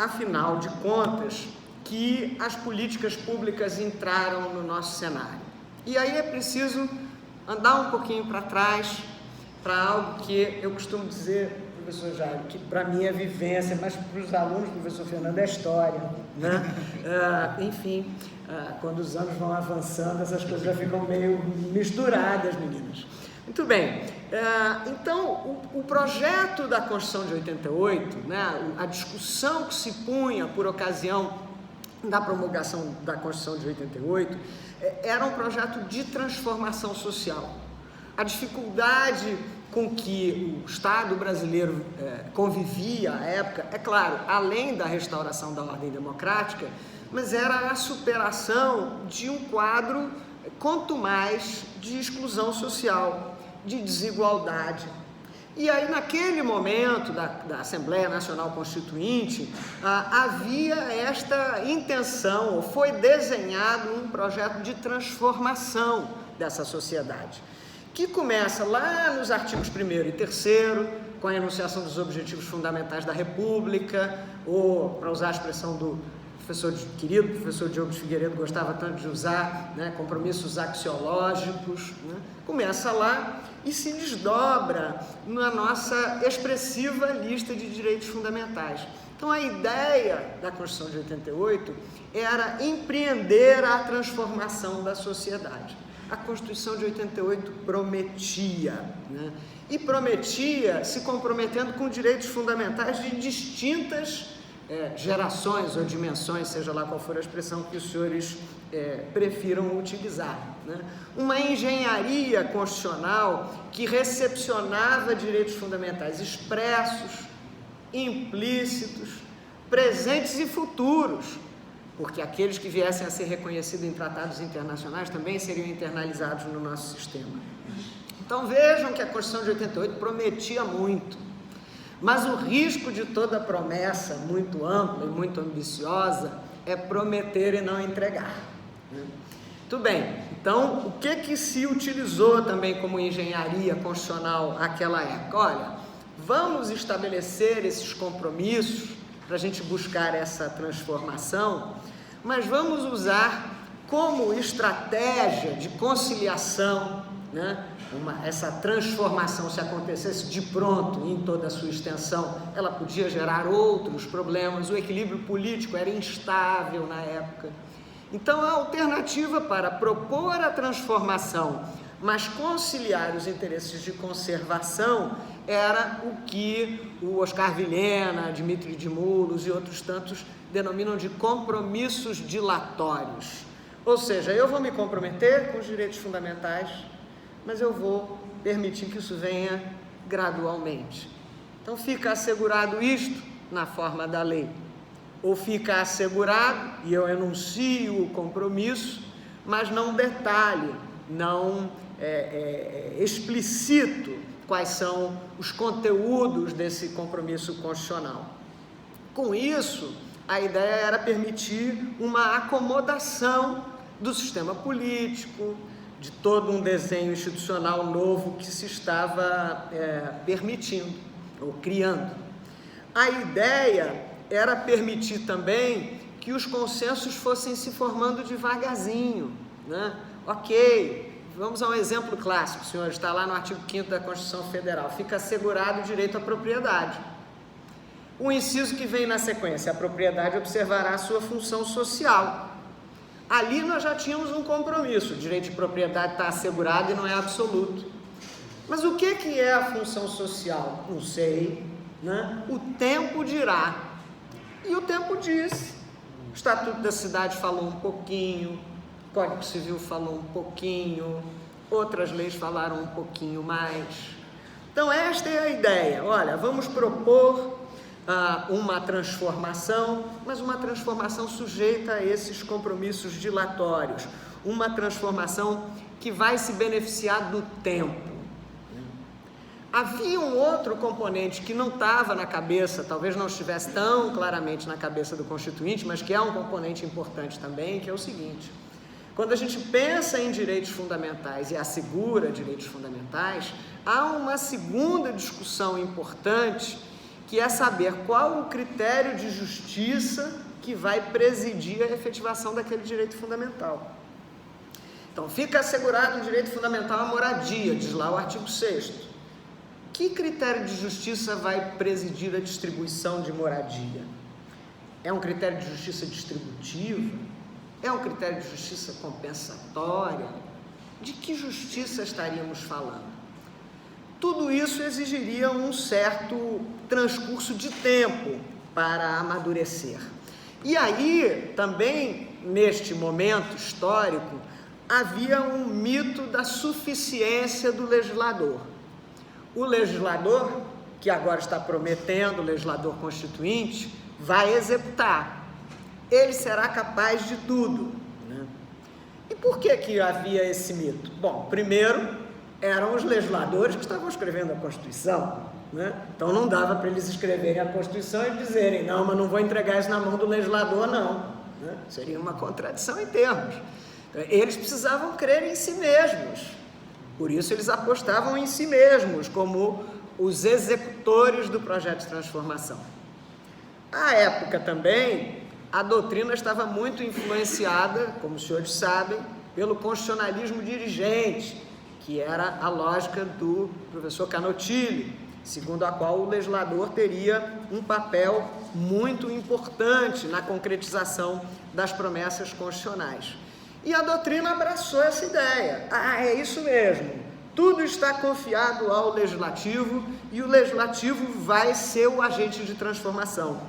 afinal de contas, que as políticas públicas entraram no nosso cenário. E aí é preciso andar um pouquinho para trás, para algo que eu costumo dizer, professor Jairo, que para mim é vivência, mas para os alunos, professor Fernando, é história, né? Enfim, quando os anos vão avançando, essas coisas já ficam meio misturadas, meninas. Muito bem, então o projeto da Constituição de 88, né, a discussão que se punha por ocasião da promulgação da Constituição de 88, era um projeto de transformação social. A dificuldade com que o Estado brasileiro convivia à época, é claro, além da restauração da ordem democrática, mas era a superação de um quadro contumaz de exclusão social, de desigualdade. E aí, naquele momento da Assembleia Nacional Constituinte, havia essa intenção, ou foi desenhado um projeto de transformação dessa sociedade, que começa lá nos artigos 1º e 3º, com a enunciação dos objetivos fundamentais da República, ou, para usar a expressão do querido professor Diogo de Figueiredo gostava tanto de usar, né, compromissos axiológicos, né? Começa lá e se desdobra na nossa expressiva lista de direitos fundamentais. Então, a ideia da Constituição de 88 era empreender a transformação da sociedade. A Constituição de 88 prometia, né? E prometia se comprometendo com direitos fundamentais de distintas gerações ou dimensões, seja lá qual for a expressão que os senhores prefiram utilizar, né? Uma engenharia constitucional que recepcionava direitos fundamentais expressos, implícitos, presentes e futuros, porque aqueles que viessem a ser reconhecidos em tratados internacionais também seriam internalizados no nosso sistema. Então vejam que a Constituição de 88 prometia muito, mas o risco de toda promessa muito ampla e muito ambiciosa é prometer e não entregar, né? Muito bem, então o que se utilizou também como engenharia constitucional naquela época? Olha, vamos estabelecer esses compromissos para a gente buscar essa transformação, mas vamos usar como estratégia de conciliação, né? Essa transformação, se acontecesse de pronto, em toda a sua extensão, ela podia gerar outros problemas, o equilíbrio político era instável na época. Então, a alternativa para propor a transformação, mas conciliar os interesses de conservação, era o que o Oscar Vilhena, Dmitry Dimoulos e outros tantos denominam de compromissos dilatórios. Ou seja, eu vou me comprometer com os direitos fundamentais, mas eu vou permitir que isso venha gradualmente. Então fica assegurado isto na forma da lei, ou fica assegurado e eu enuncio o compromisso, mas não detalhe, não explicito quais são os conteúdos desse compromisso constitucional. Com isso, a ideia era permitir uma acomodação do sistema político, de todo um desenho institucional novo que se estava permitindo, ou criando. A ideia era permitir também que os consensos fossem se formando devagarzinho, né? Ok, vamos a um exemplo clássico, senhores, está lá no artigo 5º da Constituição Federal, fica assegurado o direito à propriedade. O inciso que vem na sequência, a propriedade observará a sua função social. Ali nós já tínhamos um compromisso, o direito de propriedade está assegurado e não é absoluto. Mas o que é a função social? Não sei, né? O tempo dirá. E o tempo diz. O Estatuto da Cidade falou um pouquinho, o Código Civil falou um pouquinho, outras leis falaram um pouquinho mais. Então esta é a ideia. Olha, vamos propor uma transformação, mas uma transformação sujeita a esses compromissos dilatórios, uma transformação que vai se beneficiar do tempo. Havia um outro componente que não estava na cabeça, talvez não estivesse tão claramente na cabeça do Constituinte, mas que é um componente importante também, que é o seguinte: quando a gente pensa em direitos fundamentais e assegura direitos fundamentais, há uma segunda discussão importante, que é saber qual o critério de justiça que vai presidir a efetivação daquele direito fundamental. Então, fica assegurado o direito fundamental à moradia, diz lá o artigo 6º. Que critério de justiça vai presidir a distribuição de moradia? É um critério de justiça distributiva? É um critério de justiça compensatória? De que justiça estaríamos falando? Tudo isso exigiria um certo transcurso de tempo para amadurecer. E aí, também, neste momento histórico, havia um mito da suficiência do legislador. O legislador, que agora está prometendo, o legislador constituinte, vai executar. Ele será capaz de tudo, né? E por que havia esse mito? Bom, primeiro, eram os legisladores que estavam escrevendo a Constituição, né? Então não dava para eles escreverem a Constituição e dizerem, não, mas não vou entregar isso na mão do legislador, não, né? Seria uma contradição em termos. Eles precisavam crer em si mesmos, por isso eles apostavam em si mesmos como os executores do projeto de transformação. À época também, a doutrina estava muito influenciada, como os senhores sabem, pelo constitucionalismo dirigente, que era a lógica do professor Canotilli, segundo a qual o legislador teria um papel muito importante na concretização das promessas constitucionais. E a doutrina abraçou essa ideia. É isso mesmo, tudo está confiado ao legislativo e o legislativo vai ser o agente de transformação.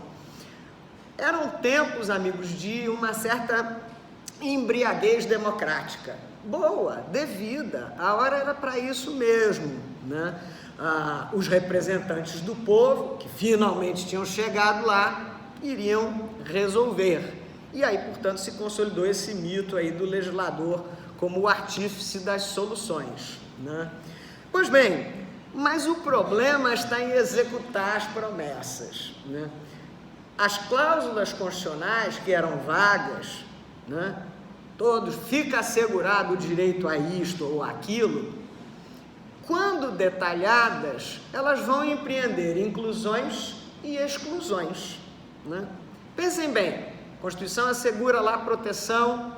Eram tempos, amigos, de uma certa embriaguez democrática. Boa, devida, a hora era para isso mesmo, né? Os representantes do povo, que finalmente tinham chegado lá, iriam resolver. E aí, portanto, se consolidou esse mito aí do legislador como o artífice das soluções, né? Pois bem, mas o problema está em executar as promessas, né? As cláusulas constitucionais que eram vagas, né? Todos, fica assegurado o direito a isto ou aquilo, quando detalhadas, elas vão empreender inclusões e exclusões, né? Pensem bem, a Constituição assegura lá proteção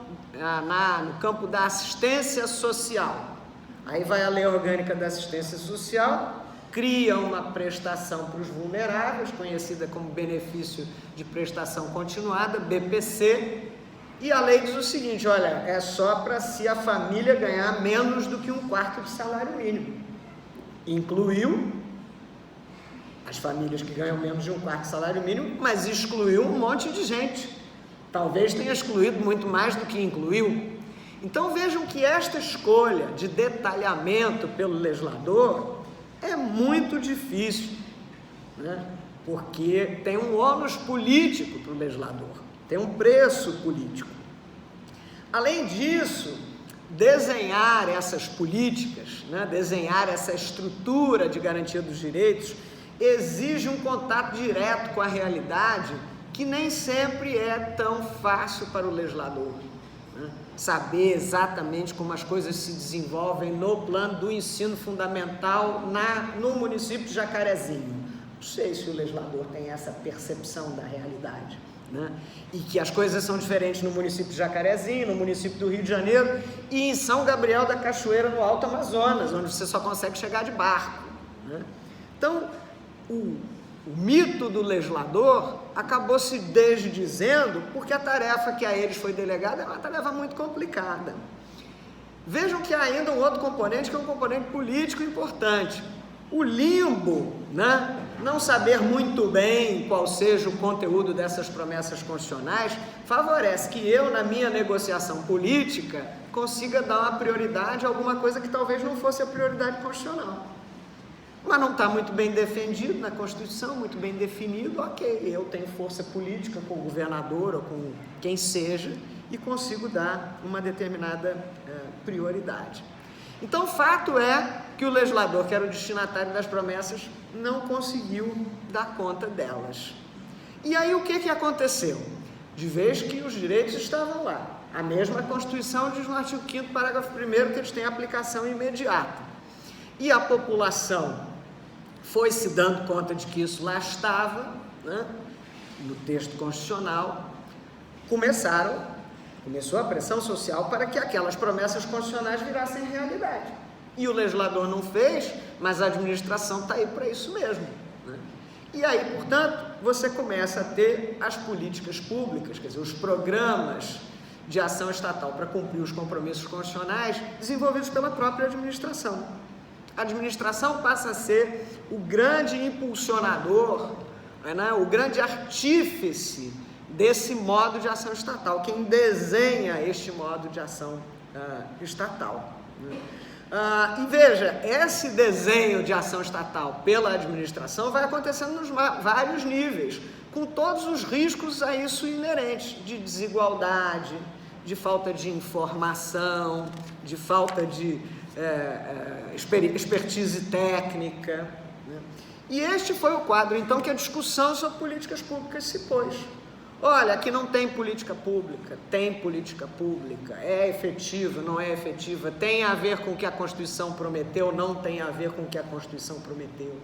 no campo da assistência social. Aí vai a Lei Orgânica da Assistência Social, cria uma prestação para os vulneráveis, conhecida como Benefício de Prestação Continuada, BPC, e a lei diz o seguinte, olha, é só para se a família ganhar menos do que 1/4 de salário mínimo. Incluiu as famílias que ganham menos de 1/4 de salário mínimo, mas excluiu um monte de gente. Talvez tenha excluído muito mais do que incluiu. Então vejam que esta escolha de detalhamento pelo legislador é muito difícil, né? Porque tem um ônus político para o legislador, tem um preço político. Além disso, desenhar essas políticas, né? Desenhar essa estrutura de garantia dos direitos, exige um contato direto com a realidade que nem sempre é tão fácil para o legislador, né? Saber exatamente como as coisas se desenvolvem no plano do ensino fundamental no município de Jacarezinho. Não sei se o legislador tem essa percepção da realidade, né? E que as coisas são diferentes no município de Jacarezinho, no município do Rio de Janeiro e em São Gabriel da Cachoeira, no Alto Amazonas, onde você só consegue chegar de barco, né? Então, o mito do legislador acabou se desdizendo porque a tarefa que a eles foi delegada é uma tarefa muito complicada. Vejam que há ainda um outro componente, que é um componente político importante. O limbo, né? Não saber muito bem qual seja o conteúdo dessas promessas constitucionais, favorece que eu, na minha negociação política, consiga dar uma prioridade a alguma coisa que talvez não fosse a prioridade constitucional. Mas não está muito bem defendido na Constituição, muito bem definido, ok, eu tenho força política com o governador ou com quem seja e consigo dar uma determinada prioridade. Então, o fato é que o legislador, que era o destinatário das promessas, não conseguiu dar conta delas. E aí o que aconteceu? De vez que os direitos estavam lá, a mesma Constituição diz no artigo 5º, parágrafo 1º, que eles têm aplicação imediata. E a população foi se dando conta de que isso lá estava, né, no texto constitucional, começou a pressão social para que aquelas promessas constitucionais virassem realidade. E o legislador não fez, mas a administração está aí para isso mesmo, né? E aí, portanto, você começa a ter as políticas públicas, quer dizer, os programas de ação estatal para cumprir os compromissos constitucionais desenvolvidos pela própria administração. A administração passa a ser o grande impulsionador, né, o grande artífice desse modo de ação estatal, quem desenha este modo de ação estatal, né? E veja, esse desenho de ação estatal pela administração vai acontecendo nos vários níveis, com todos os riscos a isso inerentes, de desigualdade, de falta de informação, de falta de expertise técnica, né? E este foi o quadro, então, que a discussão sobre políticas públicas se pôs. Olha, aqui não tem política pública, tem política pública, é efetiva, não é efetiva, tem a ver com o que a Constituição prometeu, não tem a ver com o que a Constituição prometeu.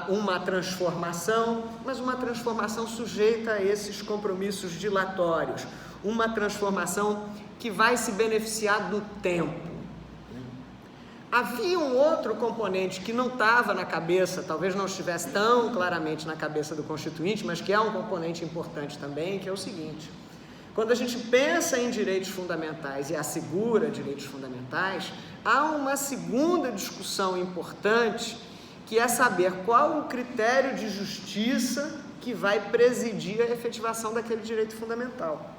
uma transformação, mas uma transformação sujeita a esses compromissos dilatórios, uma transformação que vai se beneficiar do tempo. Havia um outro componente que não estava na cabeça, talvez não estivesse tão claramente na cabeça do Constituinte, mas que é um componente importante também, que é o seguinte: quando a gente pensa em direitos fundamentais e assegura direitos fundamentais, há uma segunda discussão importante, que é saber qual o critério de justiça que vai presidir a efetivação daquele direito fundamental.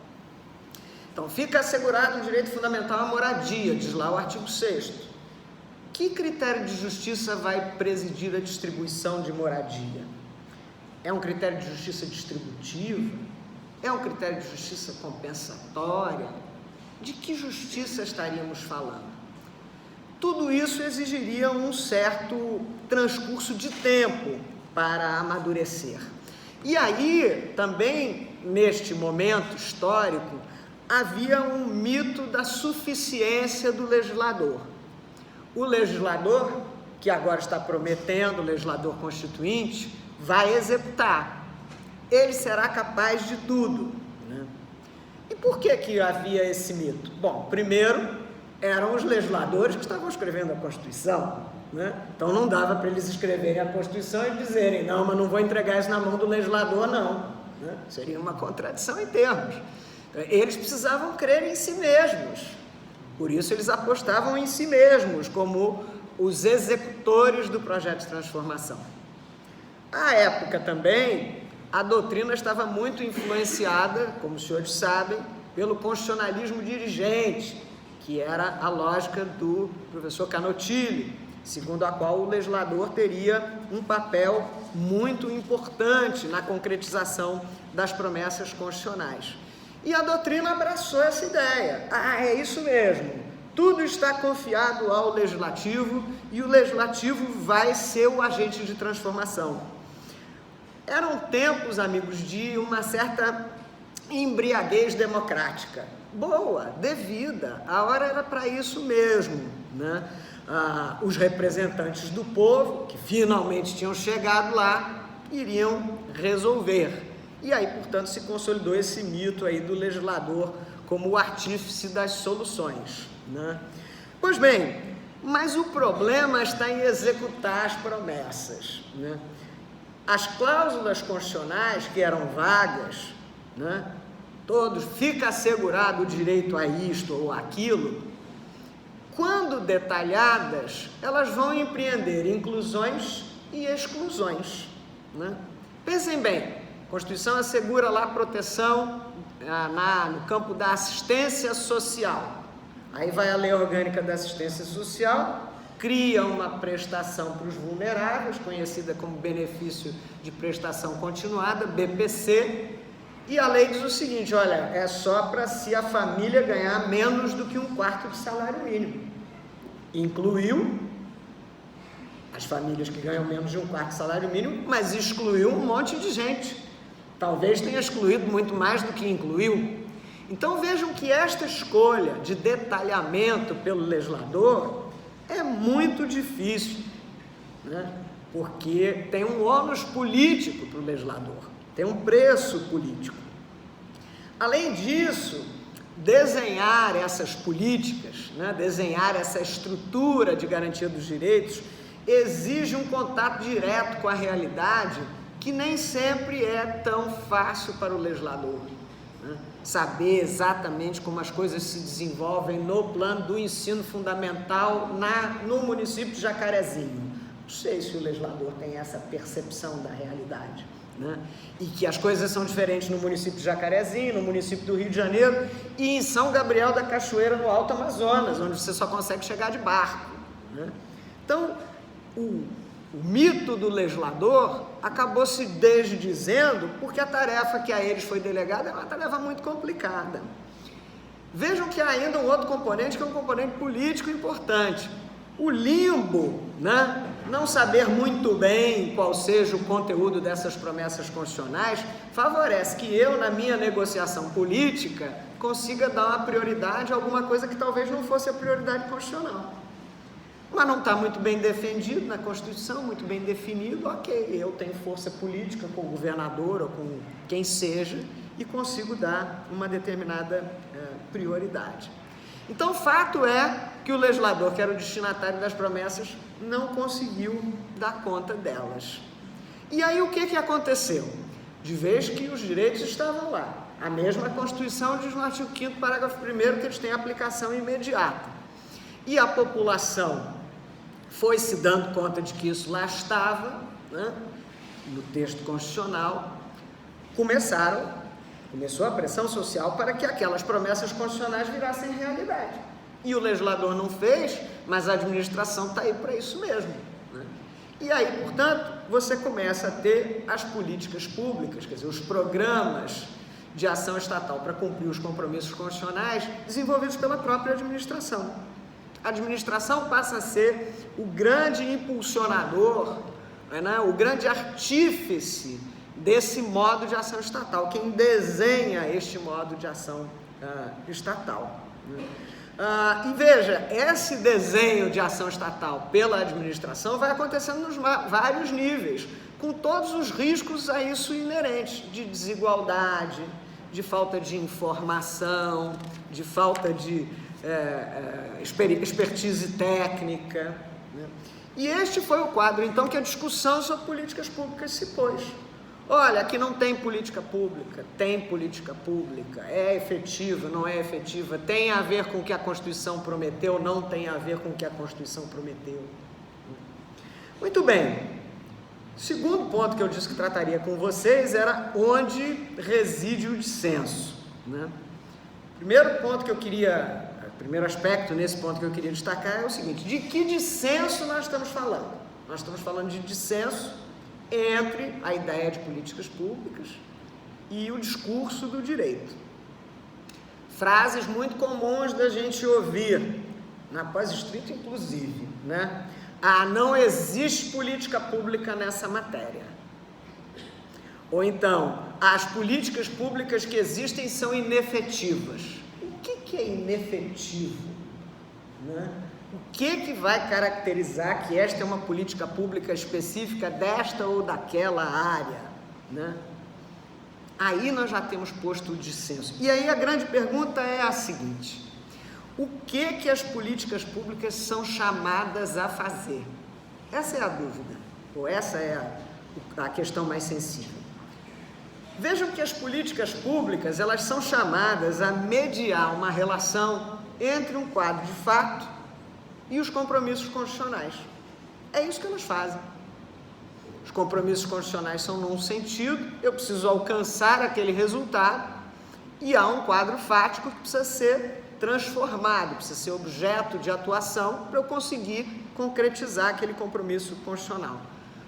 Então, fica assegurado o direito fundamental à moradia, diz lá o artigo 6º. Que critério de justiça vai presidir a distribuição de moradia? É um critério de justiça distributiva? É um critério de justiça compensatória? De que justiça estaríamos falando? Tudo isso exigiria um certo transcurso de tempo para amadurecer. E aí, também, neste momento histórico, havia um mito da suficiência do legislador. O legislador, que agora está prometendo, o legislador constituinte, vai executar. Ele será capaz de tudo, né? E por que havia esse mito? Bom, primeiro, eram os legisladores que estavam escrevendo a Constituição, né? Então não dava para eles escreverem a Constituição e dizerem: não, mas não vou entregar isso na mão do legislador, não, né? Seria uma contradição em termos. Eles precisavam crer em si mesmos, por isso eles apostavam em si mesmos como os executores do projeto de transformação. À época também, a doutrina estava muito influenciada, como os senhores sabem, pelo constitucionalismo dirigente, que era a lógica do professor Canutilli, segundo a qual o legislador teria um papel muito importante na concretização das promessas constitucionais. E a doutrina abraçou essa ideia. É isso mesmo, tudo está confiado ao legislativo e o legislativo vai ser o agente de transformação. Eram tempos, amigos, de uma certa embriaguez democrática. Boa, devida, a hora era para isso mesmo, né? Os representantes do povo, que finalmente tinham chegado lá, iriam resolver. E aí, portanto, se consolidou esse mito aí do legislador como o artífice das soluções, né? Pois bem, mas o problema está em executar as promessas, né? As cláusulas constitucionais, que eram vagas, né? Todos, fica assegurado o direito a isto ou aquilo, quando detalhadas, elas vão empreender inclusões e exclusões, né? Pensem bem, a Constituição assegura lá proteção no campo da assistência social. Aí vai a Lei Orgânica da Assistência Social, cria uma prestação para os vulneráveis, conhecida como Benefício de Prestação Continuada, BPC, e a lei diz o seguinte: olha, é só para se a família ganhar menos do que 1/4 do salário mínimo. Incluiu as famílias que ganham menos de 1/4 do salário mínimo, mas excluiu um monte de gente. Talvez tenha excluído muito mais do que incluiu. Então vejam que esta escolha de detalhamento pelo legislador é muito difícil, né? Porque tem um ônus político para o legislador, tem um preço político. Além disso, desenhar essas políticas, né? Desenhar essa estrutura de garantia dos direitos exige um contato direto com a realidade, que nem sempre é tão fácil para o legislador, né? Saber exatamente como as coisas se desenvolvem no plano do ensino fundamental no município de Jacarezinho. Não sei se o legislador tem essa percepção da realidade, né? E que as coisas são diferentes no município de Jacarezinho, no município do Rio de Janeiro e em São Gabriel da Cachoeira, no Alto Amazonas, onde você só consegue chegar de barco, né? Então, o mito do legislador acabou se desdizendo porque a tarefa que a eles foi delegada é uma tarefa muito complicada. Vejam que há ainda um outro componente, que é um componente político importante. O limbo, né? Não saber muito bem qual seja o conteúdo dessas promessas constitucionais, favorece que eu, na minha negociação política, consiga dar uma prioridade a alguma coisa que talvez não fosse a prioridade constitucional. mas não está muito bem defendido na Constituição, muito bem definido, ok, eu tenho força política com o governador ou com quem seja e consigo dar uma determinada prioridade. Então, o fato é que o legislador, que era o destinatário das promessas, não conseguiu dar conta delas. E aí o que aconteceu? De vez que os direitos estavam lá, a mesma Constituição diz no artigo 5º, parágrafo 1º, que eles têm aplicação imediata. E a população foi se dando conta de que isso lá estava, né, no texto constitucional, começou a pressão social para que aquelas promessas constitucionais virassem realidade. E o legislador não fez, mas a administração está aí para isso mesmo, né? E aí, portanto, você começa a ter as políticas públicas, quer dizer, os programas de ação estatal para cumprir os compromissos constitucionais desenvolvidos pela própria administração. A administração passa a ser o grande impulsionador, né, o grande artífice desse modo de ação estatal, quem desenha este modo de ação estatal, né? E veja, esse desenho de ação estatal pela administração vai acontecendo nos vários níveis, com todos os riscos a isso inerentes, de desigualdade, de falta de informação, de falta de expertise técnica, né? E este foi o quadro, então, que a discussão sobre políticas públicas se pôs. Olha, aqui não tem política pública, tem política pública, é efetiva, não é efetiva, tem a ver com o que a Constituição prometeu, não tem a ver com o que a Constituição prometeu. Muito bem. Segundo ponto que eu disse que trataria com vocês era onde reside o dissenso, né? Primeiro aspecto nesse ponto que eu queria destacar é o seguinte: de que dissenso nós estamos falando? Nós estamos falando de dissenso entre a ideia de políticas públicas e o discurso do direito. Frases muito comuns da gente ouvir, na pós-escrita inclusive, né? Não existe política pública nessa matéria. Ou então, as políticas públicas que existem são inefetivas. O que é inefetivo, né? O que vai caracterizar que esta é uma política pública específica desta ou daquela área, né? Aí nós já temos posto o dissenso. E aí a grande pergunta é a seguinte: o que as políticas públicas são chamadas a fazer? Essa é a dúvida, ou essa é a questão mais sensível. Vejam que as políticas públicas, elas são chamadas a mediar uma relação entre um quadro de fato e os compromissos constitucionais. É isso que elas fazem. Os compromissos constitucionais são num sentido, eu preciso alcançar aquele resultado, e há um quadro fático que precisa ser transformado, precisa ser objeto de atuação para eu conseguir concretizar aquele compromisso constitucional.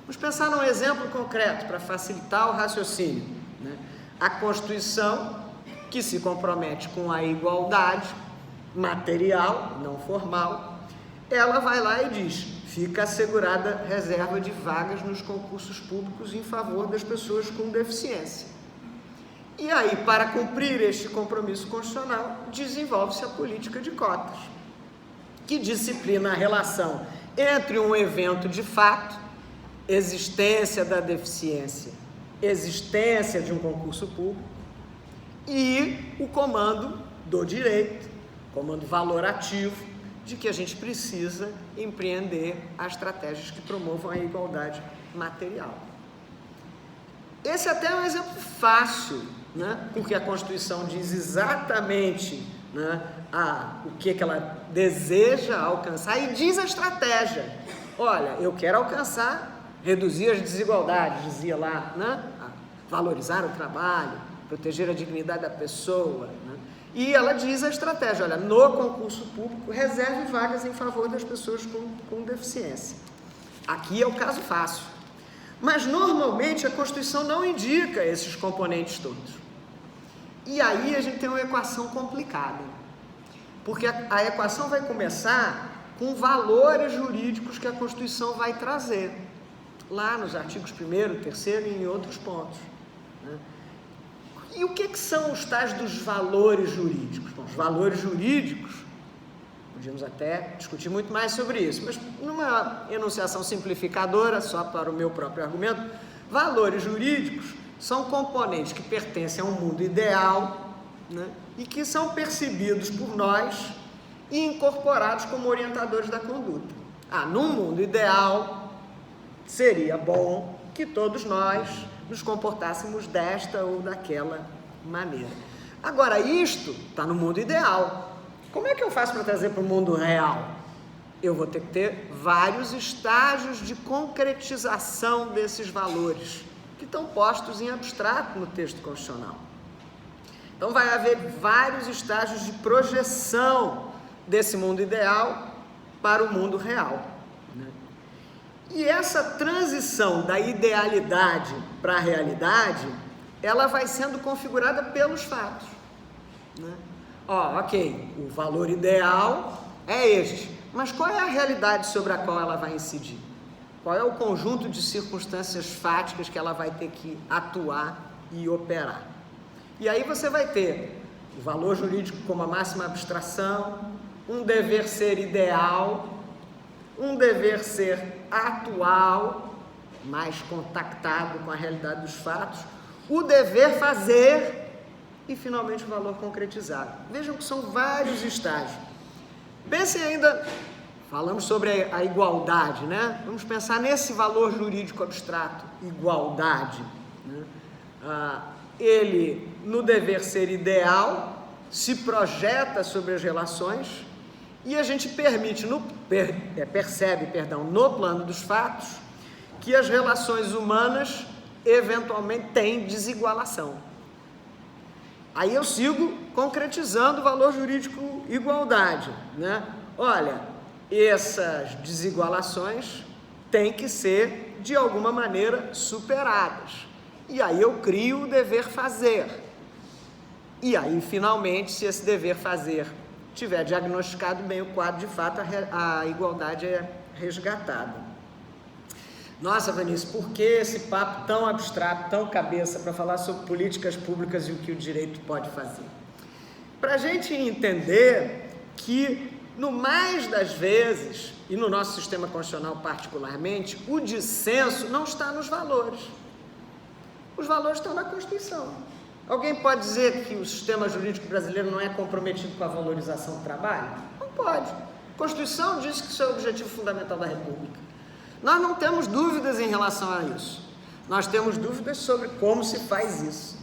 Vamos pensar num exemplo concreto para facilitar o raciocínio, né? A Constituição, que se compromete com a igualdade material, não formal, ela vai lá e diz: fica assegurada reserva de vagas nos concursos públicos em favor das pessoas com deficiência. E aí, para cumprir este compromisso constitucional, desenvolve-se a política de cotas, que disciplina a relação entre um evento de fato, existência da deficiência, existência de um concurso público, e o comando do direito, comando valorativo, de que a gente precisa empreender as estratégias que promovam a igualdade material. Esse até é um exemplo fácil, né? Porque a Constituição diz exatamente, né, o que ela deseja alcançar e diz a estratégia. Olha, eu quero alcançar, reduzir as desigualdades, dizia lá, né? Valorizar o trabalho, proteger a dignidade da pessoa, né? E ela diz a estratégia: olha, no concurso público, reserve vagas em favor das pessoas com deficiência. Aqui é o caso fácil. Mas, normalmente, a Constituição não indica esses componentes todos. E aí a gente tem uma equação complicada. Porque a equação vai começar com valores jurídicos que a Constituição vai trazer, lá nos artigos 1º, 3º e em outros pontos, né? E o que são os tais dos valores jurídicos? Bom, os valores jurídicos, Podíamos até discutir muito mais sobre isso, mas numa enunciação simplificadora, só para o meu próprio argumento, valores jurídicos são componentes que pertencem a um mundo ideal, né, e que são percebidos por nós e incorporados como orientadores da conduta. Num mundo ideal, seria bom que todos nós nos comportássemos desta ou daquela maneira. Agora, isto está no mundo ideal. Como é que eu faço para trazer para o mundo real? Eu vou ter que ter vários estágios de concretização desses valores, que estão postos em abstrato no texto constitucional. Então, vai haver vários estágios de projeção desse mundo ideal para o mundo real, né? E essa transição da idealidade para a realidade, ela vai sendo configurada pelos fatos, né? Ok, o valor ideal é este, mas qual é a realidade sobre a qual ela vai incidir? Qual é o conjunto de circunstâncias fáticas que ela vai ter que atuar e operar? E aí você vai ter o valor jurídico como a máxima abstração, um dever ser ideal, um dever ser atual, mais contactado com a realidade dos fatos, o dever fazer e, finalmente, o valor concretizado. Vejam que são vários estágios. Pensem ainda, falamos sobre a igualdade, né? Vamos pensar nesse valor jurídico abstrato, igualdade, né? Ele, no dever ser ideal, se projeta sobre as relações e a gente percebe no plano dos fatos que as relações humanas eventualmente têm desigualação. Aí eu sigo concretizando o valor jurídico igualdade, né? Olha, essas desigualações têm que ser, de alguma maneira, superadas. E aí eu crio o dever fazer. E aí, finalmente, se esse dever fazer tiver diagnosticado bem o quadro, de fato, a igualdade é resgatada. Nossa, Vinícius, por que esse papo tão abstrato, tão cabeça, para falar sobre políticas públicas e o que o direito pode fazer? Para a gente entender que, no mais das vezes, e no nosso sistema constitucional particularmente, o dissenso não está nos valores. Os valores estão na Constituição. Alguém pode dizer que o sistema jurídico brasileiro não é comprometido com a valorização do trabalho? Não pode. A Constituição diz que isso é o objetivo fundamental da República. Nós não temos dúvidas em relação a isso. Nós temos dúvidas sobre como se faz isso.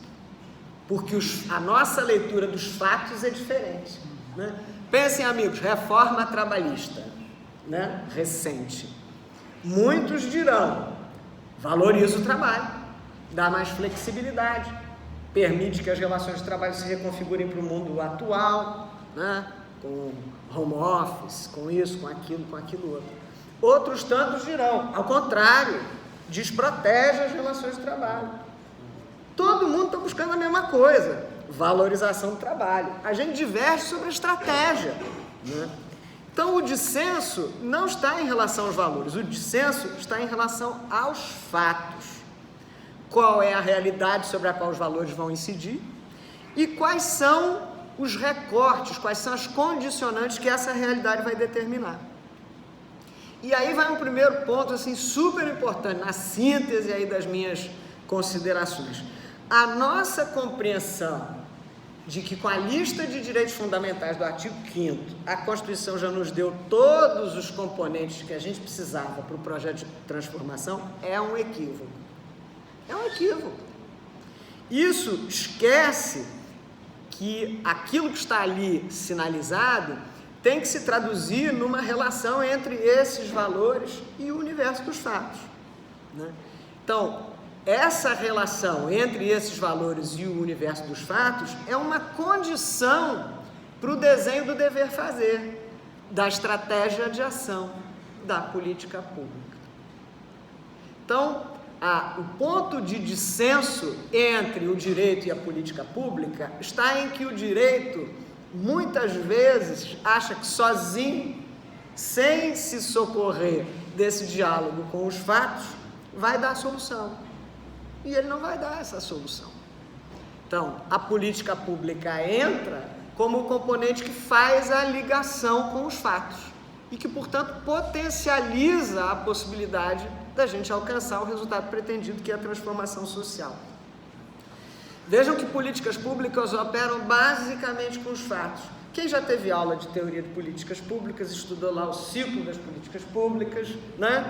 Porque a nossa leitura dos fatos é diferente, né? Pensem, amigos, reforma trabalhista, né, recente. Muitos dirão, valoriza o trabalho, dá mais flexibilidade, permite que as relações de trabalho se reconfigurem para o mundo atual, né, com home office, com isso, com aquilo outro. Outros tantos dirão, ao contrário, desprotege as relações de trabalho. Todo mundo está buscando a mesma coisa, valorização do trabalho. A gente diverge sobre a estratégia, né? Então, o dissenso não está em relação aos valores, o dissenso está em relação aos fatos. Qual é a realidade sobre a qual os valores vão incidir e quais são os recortes, quais são as condicionantes que essa realidade vai determinar. E aí vai um primeiro ponto assim, super importante, na síntese aí das minhas considerações. A nossa compreensão de que com a lista de direitos fundamentais do artigo 5º, a Constituição já nos deu todos os componentes que a gente precisava para o projeto de transformação é um equívoco. É um equívoco. Isso esquece que aquilo que está ali sinalizado tem que se traduzir numa relação entre esses valores e o universo dos fatos, né? Então, essa relação entre esses valores e o universo dos fatos é uma condição para o desenho do dever fazer, da estratégia de ação, da política pública. Então, o ponto de dissenso entre o direito e a política pública está em que o direito, muitas vezes, acha que sozinho, sem se socorrer desse diálogo com os fatos, vai dar a solução. E ele não vai dar essa solução. Então, a política pública entra como o componente que faz a ligação com os fatos e que, portanto, potencializa a possibilidade da gente alcançar o resultado pretendido, que é a transformação social. Vejam que políticas públicas operam basicamente com os fatos. Quem já teve aula de teoria de políticas públicas, estudou lá o ciclo das políticas públicas, né?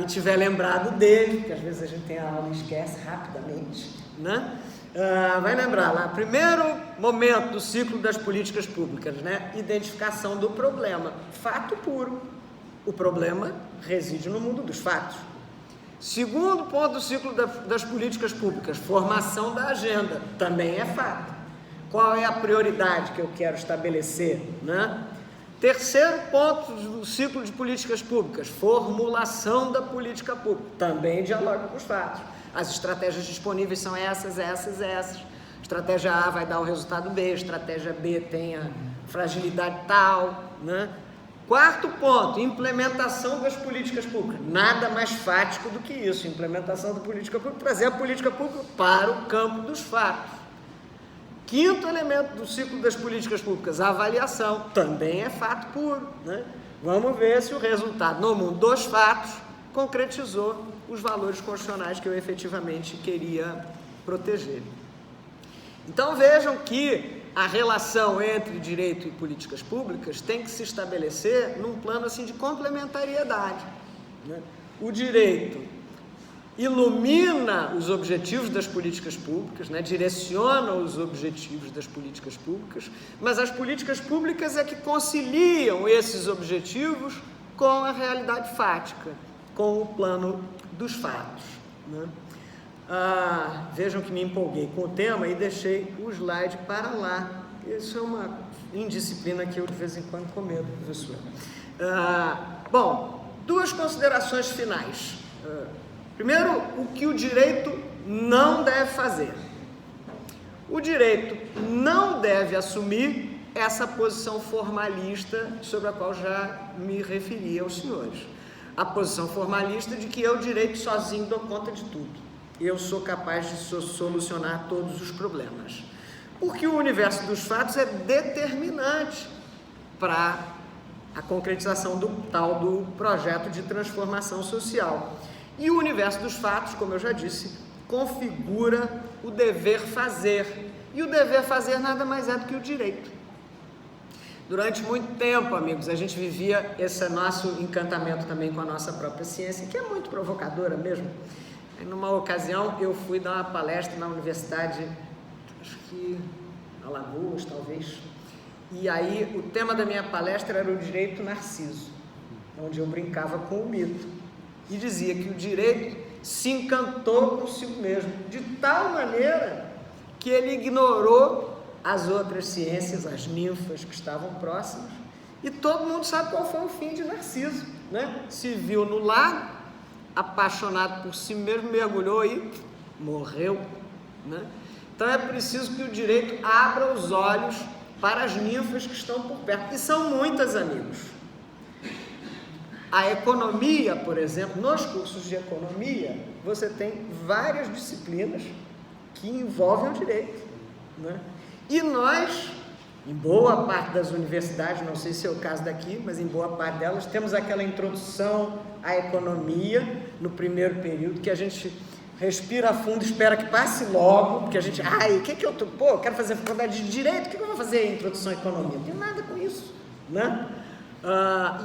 E tiver lembrado dele, porque às vezes a gente tem a aula e esquece rapidamente, né? Vai lembrar lá, primeiro momento do ciclo das políticas públicas, né? Identificação do problema, fato puro. O problema reside no mundo dos fatos. Segundo ponto do ciclo das políticas públicas, formação da agenda, também é fato. Qual é a prioridade que eu quero estabelecer, né? Terceiro ponto do ciclo de políticas públicas, formulação da política pública, também dialoga com os fatos. As estratégias disponíveis são essas. Estratégia A vai dar o resultado B, estratégia B tem a fragilidade tal, né? Quarto ponto, implementação das políticas públicas. Nada mais fático do que isso, implementação da política pública, trazer a política pública para o campo dos fatos. Quinto elemento do ciclo das políticas públicas, a avaliação, também é fato puro, né? Vamos ver se o resultado no mundo dos fatos concretizou os valores constitucionais que eu efetivamente queria proteger. Então vejam que a relação entre direito e políticas públicas tem que se estabelecer num plano assim de complementariedade, né? O direito ilumina os objetivos das políticas públicas, né? Direciona os objetivos das políticas públicas, mas as políticas públicas é que conciliam esses objetivos com a realidade fática, com o plano dos fatos, né? Vejam que me empolguei com o tema e deixei o slide para lá. Isso é uma indisciplina que eu de vez em quando cometo, professor. Bom, duas considerações finais. Primeiro, o que o direito não deve fazer. O direito não deve assumir essa posição formalista sobre a qual já me referi aos senhores. A posição formalista de que eu, direito, sozinho dou conta de tudo. Eu sou capaz de solucionar todos os problemas. Porque o universo dos fatos é determinante para a concretização do tal do projeto de transformação social. E o universo dos fatos, como eu já disse, configura o dever fazer. E o dever fazer nada mais é do que o direito. Durante muito tempo, amigos, a gente vivia esse nosso encantamento também com a nossa própria ciência, que é muito provocadora mesmo. Numa ocasião, eu fui dar uma palestra na universidade, acho que Alagoas, talvez. E aí, o tema da minha palestra era o direito narciso, onde eu brincava com o mito. E dizia que o direito se encantou consigo mesmo, de tal maneira que ele ignorou as outras ciências, as ninfas que estavam próximas, e todo mundo sabe qual foi o fim de Narciso, né? Se viu no lago, apaixonado por si mesmo, mergulhou e morreu, né? Então é preciso que o direito abra os olhos para as ninfas que estão por perto, e são muitas, amigos. A economia, por exemplo, nos cursos de economia, você tem várias disciplinas que envolvem o direito, né? E nós, em boa parte das universidades, não sei se é o caso daqui, mas em boa parte delas, temos aquela introdução à economia no primeiro período, que a gente respira fundo, espera que passe logo, porque a gente, eu quero fazer faculdade de Direito, o que eu vou fazer em introdução à economia? Não tem nada com isso, né?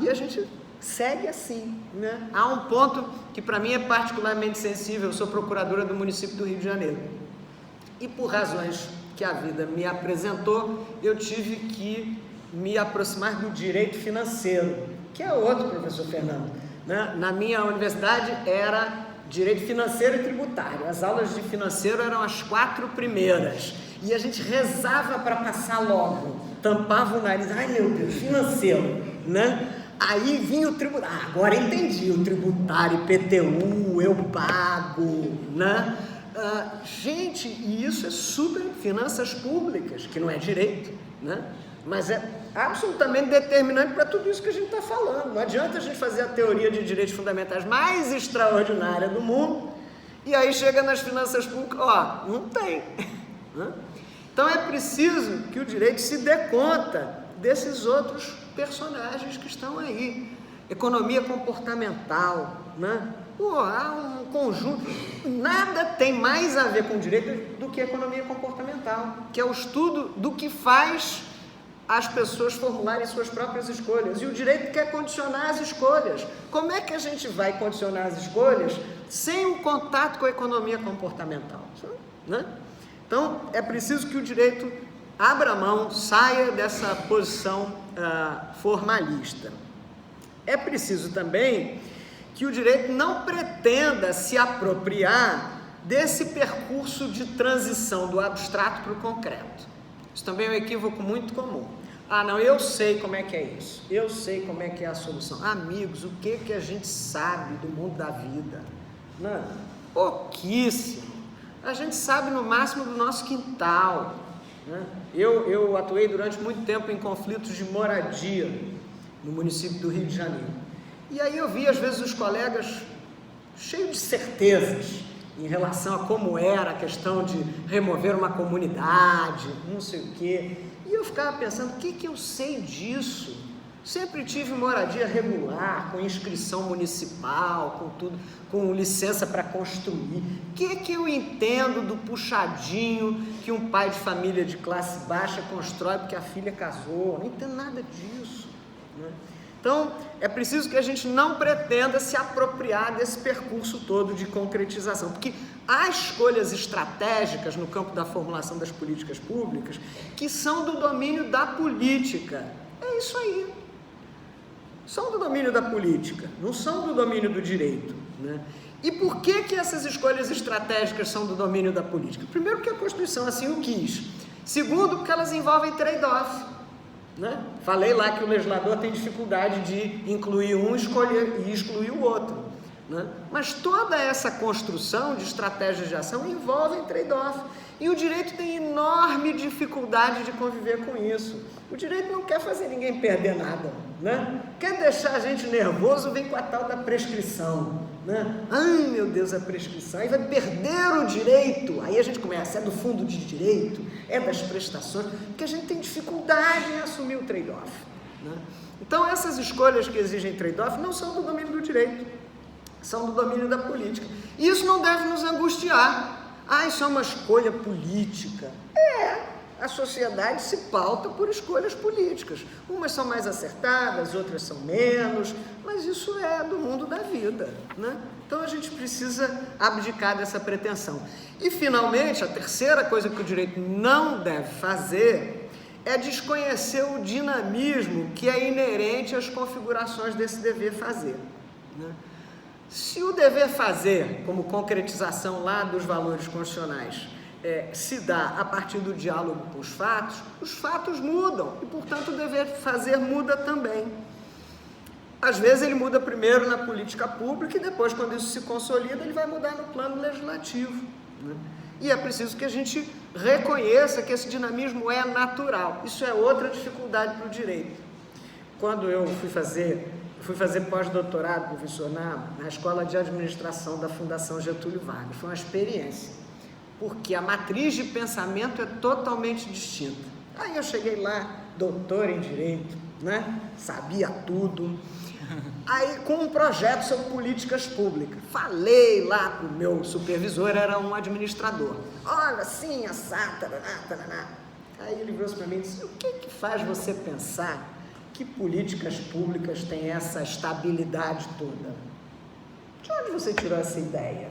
E a gente segue assim, né? Há um ponto que para mim é particularmente sensível. Eu sou procuradora do município do Rio de Janeiro, e por razões que a vida me apresentou, eu tive que me aproximar do direito financeiro, que é outro, professor Fernando, né? Na minha universidade era direito financeiro e tributário. As aulas de financeiro eram as 4 primeiras, e a gente rezava para passar logo, tampava o nariz, ai meu Deus, financeiro, né? Aí vinha o tributário, agora entendi, o tributário, IPTU, eu pago, né? Gente, e isso é super finanças públicas, que não é direito, né? Mas é absolutamente determinante para tudo isso que a gente está falando. Não adianta a gente fazer a teoria de direitos fundamentais mais extraordinária do mundo, e aí chega nas finanças públicas, não tem, né? Então é preciso que o direito se dê conta desses outros personagens que estão aí. Economia comportamental, né? Há um conjunto, nada tem mais a ver com direito do que economia comportamental, que é o estudo do que faz as pessoas formularem suas próprias escolhas. E o direito quer condicionar as escolhas. Como é que a gente vai condicionar as escolhas sem um contato com a economia comportamental? Né? Então, é preciso que o direito abra mão, saia dessa posição formalista. É preciso também que o direito não pretenda se apropriar desse percurso de transição do abstrato para o concreto. Isso também é um equívoco muito comum. Não, eu sei como é que é isso, eu sei como é que é a solução. Amigos, o que a gente sabe do mundo da vida? Não, pouquíssimo. A gente sabe no máximo do nosso quintal. Né? Eu atuei durante muito tempo em conflitos de moradia no município do Rio de Janeiro. E aí eu vi às vezes os colegas cheios de certezas em relação a como era a questão de remover uma comunidade, não sei o quê. E eu ficava pensando, o que eu sei disso? Sempre tive moradia regular, com inscrição municipal, com tudo, com licença para construir. O que eu entendo do puxadinho que um pai de família de classe baixa constrói porque a filha casou? Não entendo nada disso, né? Então, é preciso que a gente não pretenda se apropriar desse percurso todo de concretização, porque há escolhas estratégicas no campo da formulação das políticas públicas que são do domínio da política. É isso aí. São do domínio da política, não são do domínio do direito, né? E por que essas escolhas estratégicas são do domínio da política? Primeiro, porque a Constituição assim o quis. Segundo, porque elas envolvem trade-off. Né? Falei lá que o legislador tem dificuldade de incluir um e excluir o outro, né? Mas toda essa construção de estratégias de ação envolve trade-off, e o direito tem enorme dificuldade de conviver com isso. O direito não quer fazer ninguém perder nada, né? Quer deixar a gente nervoso, vem com a tal da prescrição, né? Ai meu Deus, a prescrição, aí vai perder o direito. Aí a gente começa, é do fundo de direito, é das prestações, porque a gente tem dificuldade em assumir o trade-off, né? Então essas escolhas que exigem trade-off não são do domínio do direito, são do domínio da política. E isso não deve nos angustiar. Isso é uma escolha política. A sociedade se pauta por escolhas políticas. Umas são mais acertadas, outras são menos, mas isso é do mundo da vida, né? Então a gente precisa abdicar dessa pretensão. E finalmente, a terceira coisa que o direito não deve fazer é desconhecer o dinamismo que é inerente às configurações desse dever fazer, né? Se o dever fazer, como concretização lá dos valores constitucionais, se dá a partir do diálogo com os fatos mudam e, portanto, o dever fazer muda também. Às vezes ele muda primeiro na política pública e depois, quando isso se consolida, ele vai mudar no plano legislativo, né? E é preciso que a gente reconheça que esse dinamismo é natural. Isso é outra dificuldade para o direito. Quando eu fui fazer pós-doutorado, professor, na Escola de Administração da Fundação Getúlio Vargas, foi uma experiência, porque a matriz de pensamento é totalmente distinta. Aí eu cheguei lá, doutor em Direito, né? Sabia tudo. Aí com um projeto sobre políticas públicas, falei lá para o meu supervisor, era um administrador. Olha, assim, assado, taraná. Aí ele virou para mim e disse, o que faz você pensar que políticas públicas têm essa estabilidade toda? De onde você tirou essa ideia?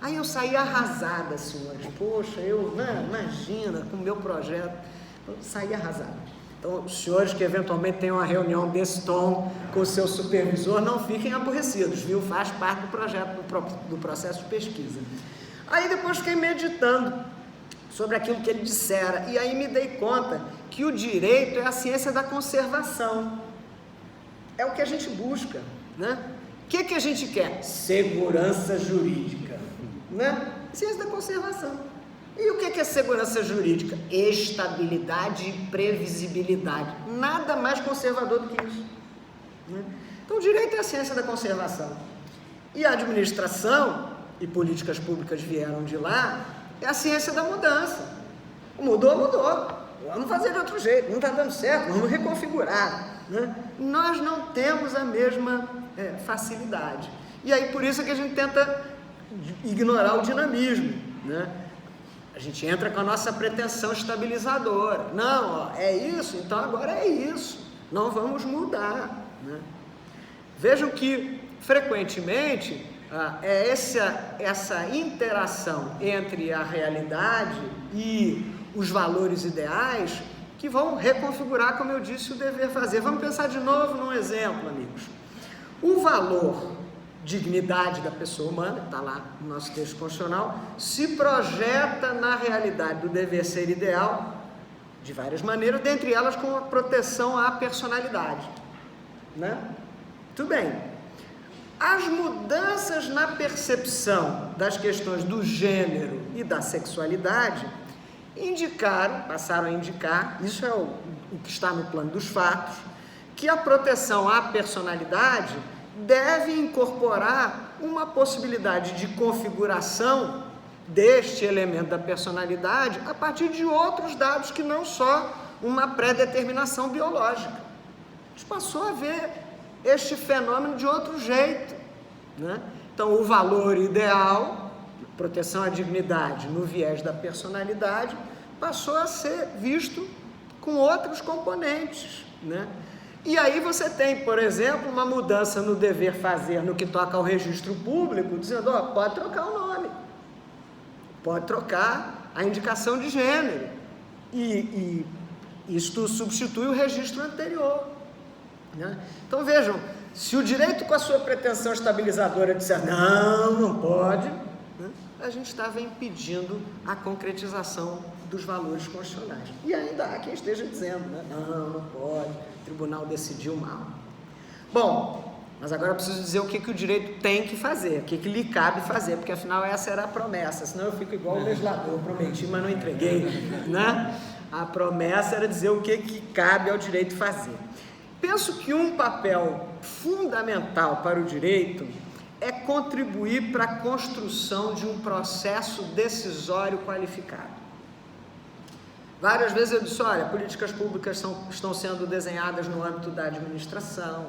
Aí eu saí arrasada, senhores. Poxa, imagina, com o meu projeto, eu saí arrasada. Então, os senhores que eventualmente têm uma reunião desse tom com o seu supervisor, não fiquem aborrecidos, viu? Faz parte do projeto, do processo de pesquisa. Aí depois fiquei meditando sobre aquilo que ele dissera, e aí me dei conta que o direito é a ciência da conservação. É o que a gente busca, né? O que a gente quer? Segurança jurídica, né? Ciência da conservação. E o que é segurança jurídica? Estabilidade e previsibilidade. Nada mais conservador do que isso, né? Então, o direito é a ciência da conservação. E a administração e políticas públicas vieram de lá, é a ciência da mudança. mudou, mudou. Vamos fazer de outro jeito, não está dando certo, vamos reconfigurar. Né? Nós não temos a mesma facilidade. E aí por isso é que a gente tenta ignorar o dinamismo. Né? A gente entra com a nossa pretensão estabilizadora. Não, ó, é isso, então agora é isso. Não vamos mudar. Né? Vejam que, frequentemente, é essa interação entre a realidade e os valores ideais que vão reconfigurar, como eu disse, o dever fazer. Vamos pensar de novo num exemplo, amigos. O valor dignidade da pessoa humana, está lá no nosso texto constitucional, se projeta na realidade do dever ser ideal de várias maneiras, dentre elas com a proteção à personalidade. Né? Tudo bem. As mudanças na percepção das questões do gênero e da sexualidade passaram a indicar, isso é o que está no plano dos fatos, que a proteção à personalidade deve incorporar uma possibilidade de configuração deste elemento da personalidade a partir de outros dados que não só uma pré-determinação biológica. A gente passou a ver este fenômeno de outro jeito. Né? Então, o valor ideal, proteção à dignidade no viés da personalidade, passou a ser visto com outros componentes. Né? E aí você tem, por exemplo, uma mudança no dever fazer no que toca ao registro público, dizendo, ó, pode trocar o nome, pode trocar a indicação de gênero, e isto substitui o registro anterior. Né? Então vejam, se o direito com a sua pretensão estabilizadora disser, não pode, né? A gente estava impedindo a concretização dos valores constitucionais. E ainda há quem esteja dizendo, né? Não pode, o tribunal decidiu mal. Bom, mas agora eu preciso dizer o que o direito tem que fazer, o que lhe cabe fazer, porque afinal essa era a promessa, senão eu fico igual o legislador, eu prometi, mas não entreguei. Né? A promessa era dizer o que cabe ao direito fazer. Penso que um papel fundamental para o direito é contribuir para a construção de um processo decisório qualificado. Várias vezes eu disse, olha, políticas públicas estão sendo desenhadas no âmbito da administração,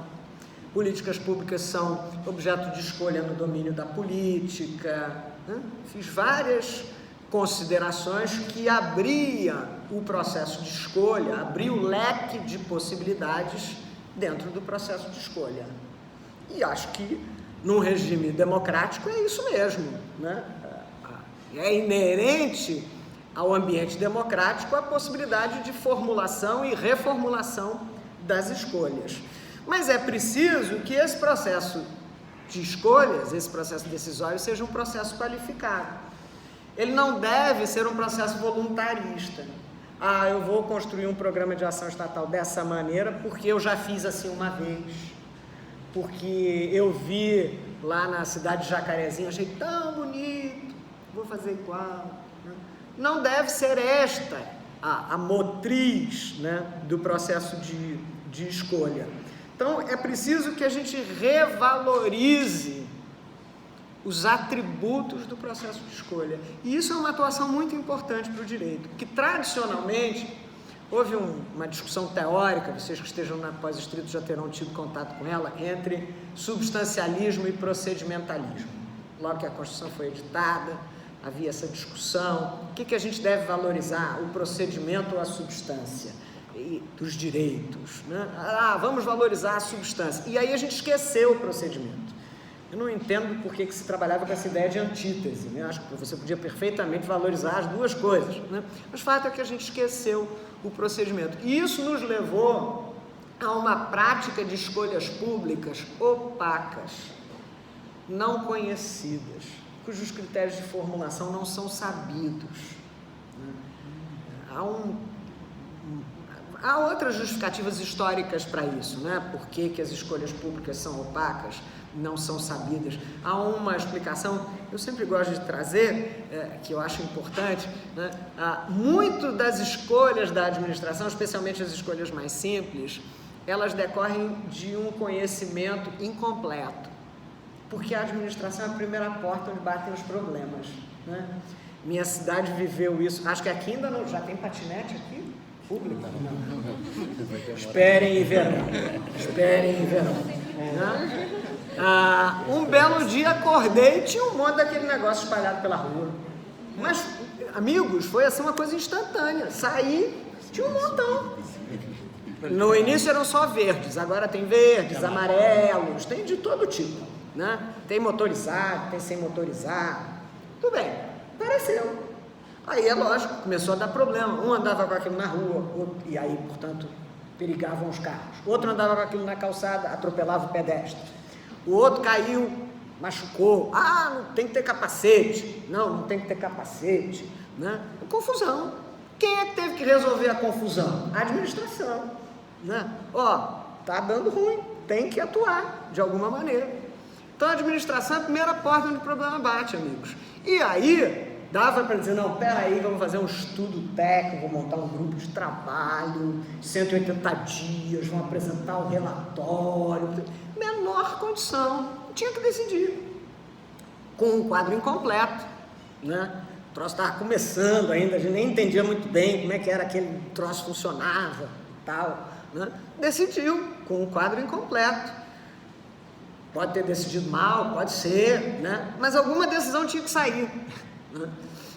políticas públicas são objeto de escolha no domínio da política, né? Fiz várias considerações que abria o processo de escolha, abria o leque de possibilidades dentro do processo de escolha. E acho que num regime democrático é isso mesmo, né? É inerente ao ambiente democrático a possibilidade de formulação e reformulação das escolhas. Mas é preciso que esse processo de escolhas, esse processo decisório, seja um processo qualificado. Ele não deve ser um processo voluntarista. Eu vou construir um programa de ação estatal dessa maneira porque eu já fiz assim uma vez, porque eu vi lá na cidade de Jacarezinho, achei tão bonito, vou fazer igual. Não deve ser esta a motriz, né, do processo de escolha. Então, é preciso que a gente revalorize os atributos do processo de escolha. E isso é uma atuação muito importante para o direito, porque tradicionalmente houve uma discussão teórica, vocês que estejam na pós-estrito já terão tido contato com ela, entre substancialismo e procedimentalismo. Logo que a Constituição foi editada, havia essa discussão, o que a gente deve valorizar, o procedimento ou a substância dos direitos, né? Vamos valorizar a substância, e aí a gente esqueceu o procedimento. Eu não entendo por que se trabalhava com essa ideia de antítese, né? Acho que você podia perfeitamente valorizar as duas coisas, né? Mas o fato é que a gente esqueceu o procedimento, e isso nos levou a uma prática de escolhas públicas opacas, não conhecidas, cujos critérios de formulação não são sabidos. Há outras justificativas históricas para isso, né? Por que as escolhas públicas são opacas, não são sabidas? Há uma explicação, eu sempre gosto de trazer, que eu acho importante, né? Muito das escolhas da administração, especialmente as escolhas mais simples, elas decorrem de um conhecimento incompleto, porque a administração é a primeira porta onde batem os problemas, né? Minha cidade viveu isso. Acho que aqui ainda não. Já tem patinete aqui? Pública? Não. Esperem e verão. Esperem e verão. Né? Um belo dia acordei e tinha um monte daquele negócio espalhado pela rua. Mas, amigos, foi assim uma coisa instantânea. Saí, tinha um montão. No início eram só verdes, agora tem verdes, amarelos, tem de todo tipo, né? Tem motorizado, tem sem motorizar. Tudo bem, apareceu. Aí é lógico, começou a dar problema. Um andava com aquilo na rua, outro, e aí, portanto, perigavam os carros. Outro andava com aquilo na calçada, atropelava o pedestre. O outro caiu, machucou. Não tem que ter capacete. Não tem que ter capacete, né? Confusão. Quem é que teve que resolver a confusão? A administração, né? Tá dando ruim, tem que atuar de alguma maneira. Então a administração é a primeira porta onde o problema bate, amigos. E aí, dava para dizer, não, peraí, vamos fazer um estudo técnico, vou montar um grupo de trabalho, 180 dias, vamos apresentar um relatório, menor condição, tinha que decidir, com um quadro incompleto, né? O troço estava começando ainda, a gente nem entendia muito bem como é que era aquele troço funcionava e tal, né? Decidiu com um quadro incompleto. Pode ter decidido mal, pode ser, né? Mas alguma decisão tinha que sair, né?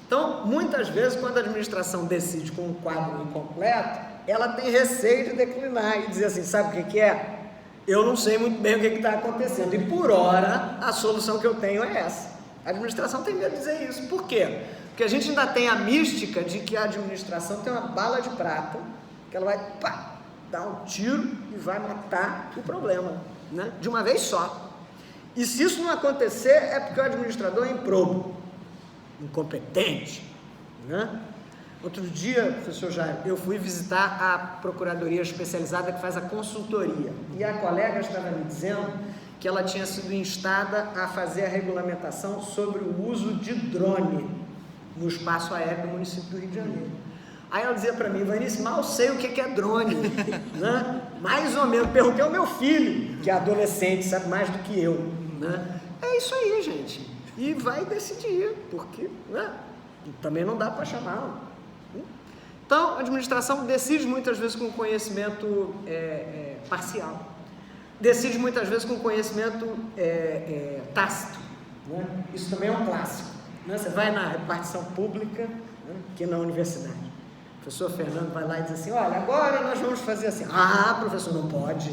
Então, muitas vezes, quando a administração decide com um quadro incompleto, ela tem receio de declinar e dizer assim, sabe o que é? Eu não sei muito bem o que está acontecendo e por hora a solução que eu tenho é essa. A administração tem medo de dizer isso. Por quê? Porque a gente ainda tem a mística de que a administração tem uma bala de prata, que ela vai dar um tiro e vai matar o problema, né? De uma vez só. E se isso não acontecer, é porque o administrador é improbo, incompetente, né? Outro dia, professor Jair, eu fui visitar a procuradoria especializada que faz a consultoria e a colega estava me dizendo que ela tinha sido instada a fazer a regulamentação sobre o uso de drone no espaço aéreo do município do Rio de Janeiro. Aí ela dizia para mim, Vanice, mal sei o que é drone, né? Mais ou menos, perguntei ao meu filho, que é adolescente, sabe mais do que eu, né? É isso aí, gente, e vai decidir, porque, né? Também não dá para chamar. Então, a administração decide muitas vezes com conhecimento parcial, decide muitas vezes com conhecimento tácito, né? Isso também é um clássico, né? Você vai na repartição pública, né? Aqui na universidade, o professor Fernando vai lá e diz assim, olha, agora nós vamos fazer assim, professor, não pode.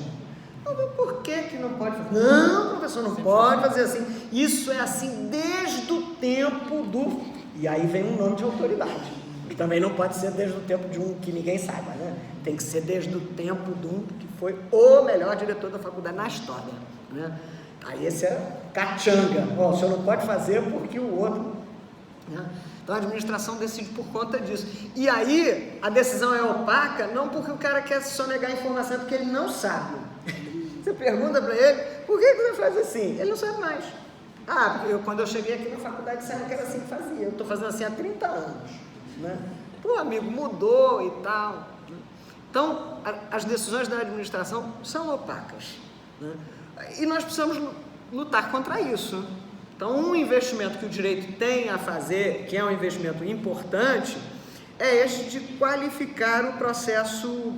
Mas por que não pode fazer? Não, professor, não pode fazer assim, isso é assim desde o tempo do... E aí vem um nome de autoridade. Que também não pode ser desde o tempo de um que ninguém saiba, né? Tem que ser desde o tempo de um que foi o melhor diretor da faculdade na história, né? Aí esse é cachanga, o senhor não pode fazer porque o outro, né? Então a administração decide por conta disso. E aí a decisão é opaca, não porque o cara quer sonegar a informação, é porque ele não sabe. Você pergunta para ele, por que você faz assim? Ele não sabe mais. Quando eu cheguei aqui na faculdade disseram que era assim que fazia, eu estou fazendo assim há 30 anos. Né? Pô, amigo, mudou e tal. Então, as decisões da administração são opacas, né? E nós precisamos lutar contra isso. Então, um investimento que o direito tem a fazer, que é um investimento importante, é este de qualificar o processo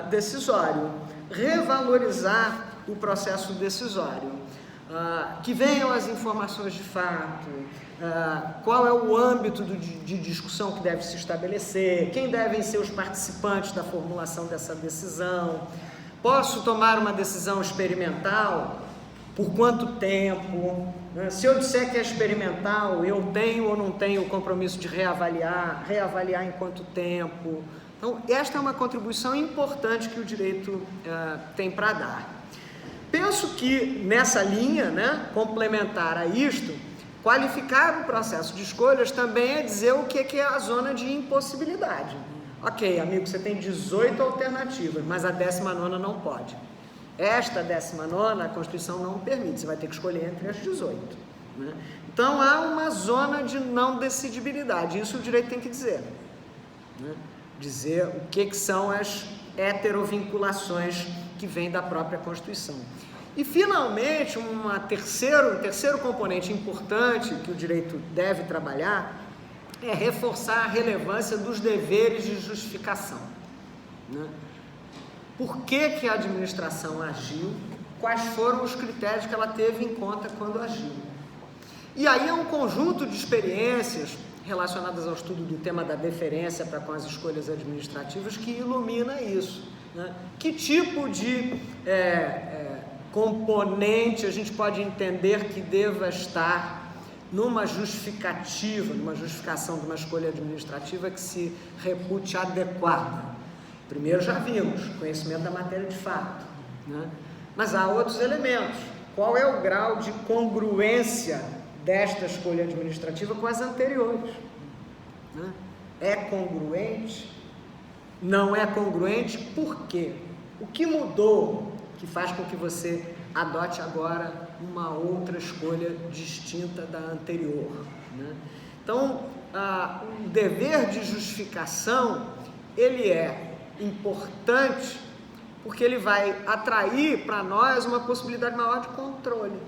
decisório, revalorizar o processo decisório, que venham as informações de fato, qual é o âmbito de discussão que deve se estabelecer, quem devem ser os participantes da formulação dessa decisão, posso tomar uma decisão experimental, por quanto tempo, né? Se eu disser que é experimental, eu tenho ou não tenho o compromisso de reavaliar em quanto tempo. Então, esta é uma contribuição importante que o direito tem para dar. Penso que nessa linha, né, complementar a isto, qualificar o processo de escolhas também é dizer o que é a zona de impossibilidade. Ok, amigo, você tem 18 alternativas, mas a 19ª não pode. Esta 19ª, a Constituição não permite, você vai ter que escolher entre as 18. Né? Então, há uma zona de não decidibilidade, isso o direito tem que dizer. Né? Dizer o que são as heterovinculações que vêm da própria Constituição. E, finalmente, um terceiro componente importante que o direito deve trabalhar é reforçar a relevância dos deveres de justificação, né? Por que a administração agiu, quais foram os critérios que ela teve em conta quando agiu. E aí é um conjunto de experiências relacionadas ao estudo do tema da deferência para com as escolhas administrativas que ilumina isso, né? Que tipo de componente a gente pode entender que deva estar numa justificação de uma escolha administrativa que se repute adequada? Primeiro já vimos, conhecimento da matéria de fato, né? Mas há outros elementos. Qual é o grau de congruência desta escolha administrativa com as anteriores, né? É congruente? Não é congruente? Por quê? O que mudou que faz com que você adote agora uma outra escolha distinta da anterior, né? Então, o dever de justificação, ele é importante porque ele vai atrair para nós uma possibilidade maior de controle.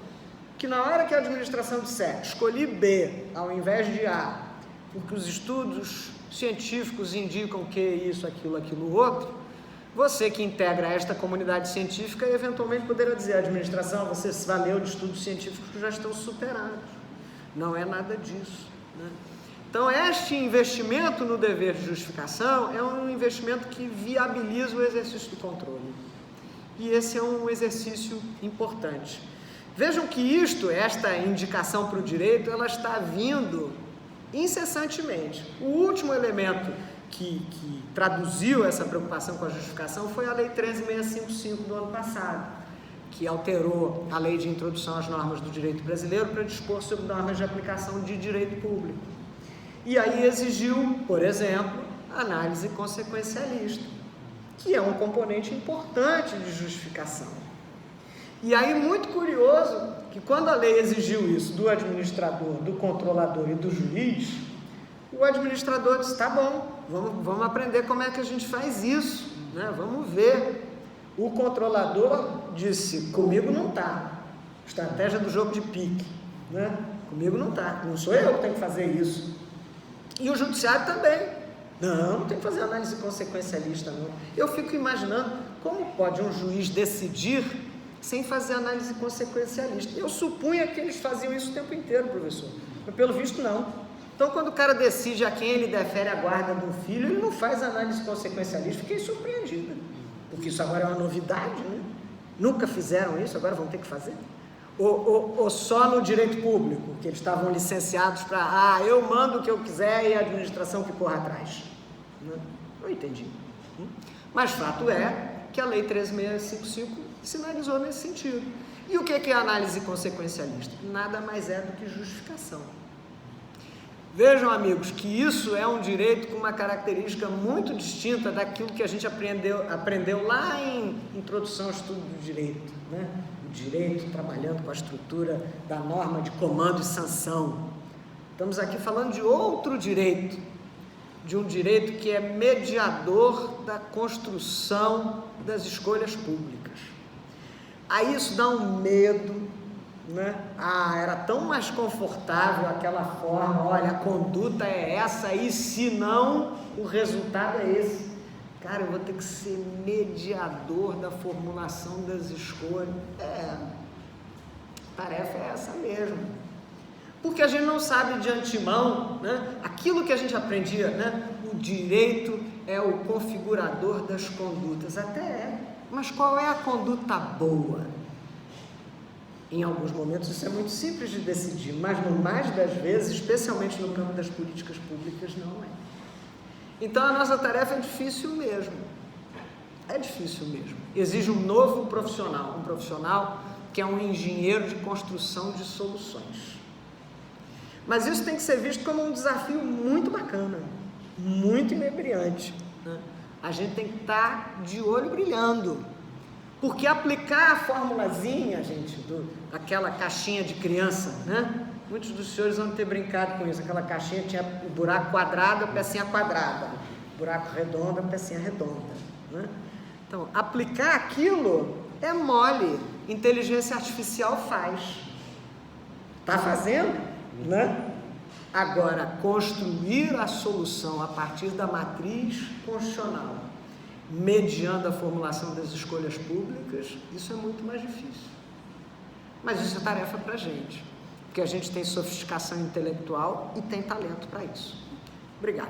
Que na hora que a administração disser, escolhi B ao invés de A, porque os estudos científicos indicam que isso, aquilo, outro, você que integra esta comunidade científica eventualmente poderá dizer, administração, você se valeu de estudos científicos que já estão superados. Não é nada disso, né? Então, este investimento no dever de justificação é um investimento que viabiliza o exercício do controle. E esse é um exercício importante. Vejam que esta indicação para o direito, ela está vindo incessantemente. O último elemento que traduziu essa preocupação com a justificação foi a Lei 13.655 do ano passado, que alterou a Lei de Introdução às Normas do Direito Brasileiro para dispor sobre normas de aplicação de direito público. E aí exigiu, por exemplo, análise consequencialista, que é um componente importante de justificação. E aí, muito curioso, que quando a lei exigiu isso do administrador, do controlador e do juiz, o administrador disse, tá bom, vamos aprender como é que a gente faz isso, né? Vamos ver. O controlador disse, comigo não tá. Estratégia do jogo de pique, né? Comigo não tá, não sou eu que tenho que fazer isso. E o judiciário também. Não tem que fazer análise consequencialista, não. Eu fico imaginando como pode um juiz decidir sem fazer análise consequencialista. Eu supunha que eles faziam isso o tempo inteiro, professor. Mas pelo visto, não. Então, quando o cara decide a quem ele defere a guarda do filho, ele não faz análise consequencialista. Fiquei surpreendida. Porque isso agora é uma novidade, né? Nunca fizeram isso, agora vão ter que fazer. Ou só no direito público, que eles estavam licenciados para, eu mando o que eu quiser e a administração que corra atrás. Não entendi. Mas fato é que a Lei 13.655 sinalizou nesse sentido. E o que é a análise consequencialista? Nada mais é do que justificação. Vejam, amigos, que isso é um direito com uma característica muito distinta daquilo que a gente aprendeu lá em Introdução ao Estudo do Direito, né? O direito trabalhando com a estrutura da norma de comando e sanção. Estamos aqui falando de outro direito, de um direito que é mediador da construção das escolhas públicas. Aí isso dá um medo, né? Era tão mais confortável aquela forma, olha, a conduta é essa e se não, o resultado é esse. Cara, eu vou ter que ser mediador da formulação das escolhas. A tarefa é essa mesmo. Porque a gente não sabe de antemão, né? Aquilo que a gente aprendia, né? O direito é o configurador das condutas, até é. Mas qual é a conduta boa? Em alguns momentos isso é muito simples de decidir, mas no mais das vezes, especialmente no campo das políticas públicas, não é. Então a nossa tarefa é difícil mesmo. É difícil mesmo. Exige um novo profissional, um profissional que é um engenheiro de construção de soluções. Mas isso tem que ser visto como um desafio muito bacana, muito inebriante, né? A gente tem que estar de olho brilhando, porque aplicar a formulazinha, gente, aquela caixinha de criança, né? Muitos dos senhores vão ter brincado com isso, aquela caixinha tinha o buraco quadrado, a pecinha quadrada, buraco redondo, a pecinha redonda, né? Então, aplicar aquilo é mole, inteligência artificial faz, está fazendo, né? Agora, construir a solução a partir da matriz constitucional, mediando a formulação das escolhas públicas, isso é muito mais difícil. Mas isso é tarefa para a gente, porque a gente tem sofisticação intelectual e tem talento para isso. Obrigado.